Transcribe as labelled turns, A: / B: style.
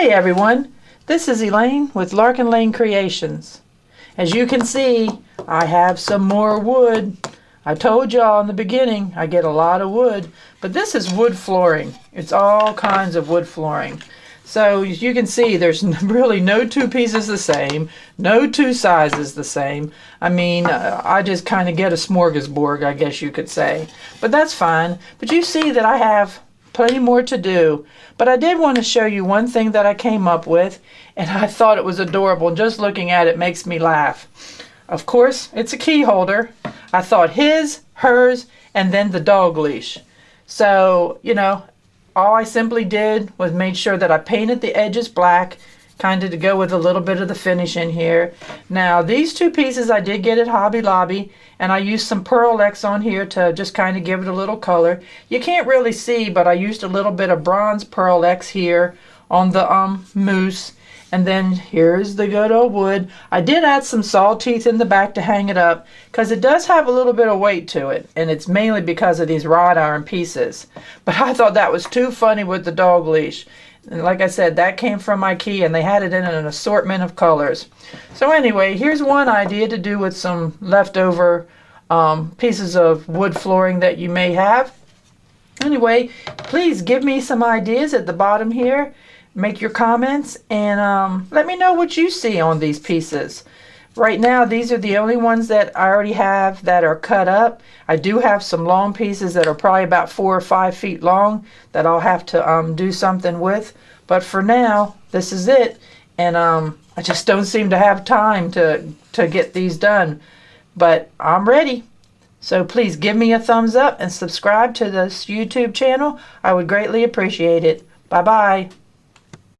A: Hey everyone, this is Elaine with Larkin Lane Creations. As you can see, I have some more wood. I told y'all in the beginning I get a lot of wood, but this is wood flooring. It's all kinds of wood flooring. So as you can see, there's really no two pieces the same, no two sizes the same. I mean, I just kind of get a smorgasbord, I guess you could say. But that's fine. But you see that I have plenty more to do. But I did want to show you one thing that I came up with, and I thought it was adorable. Just looking at it makes me laugh. Of course, it's a key holder. I thought his, hers, and then the dog leash. So, you know, all I simply did was made sure that I painted the edges black, kind of to go with a little bit of the finish in here. Now, these two pieces I did get at Hobby Lobby, and I used some Pearl X on here to just kind of give it a little color. You can't really see, but I used a little bit of bronze Pearl X here on the mousse. And then here's the good old wood. I did add some saw teeth in the back to hang it up because it does have a little bit of weight to it, and it's mainly because of these wrought iron pieces. But I thought that was too funny with the dog leash. And like I said, that came from IKEA, and they had it in an assortment of colors. So anyway, here's one idea to do with some leftover pieces of wood flooring that you may have. Anyway, please give me some ideas at the bottom here. Make your comments and let me know what you see on these pieces. Right now, these are the only ones that I already have that are cut up. I do have some long pieces that are probably about 4 or 5 feet long that I'll have to do something with. But for now, this is it. And I just don't seem to have time to get these done. But I'm ready. So please give me a thumbs up and subscribe to this YouTube channel. I would greatly appreciate it. Bye-bye.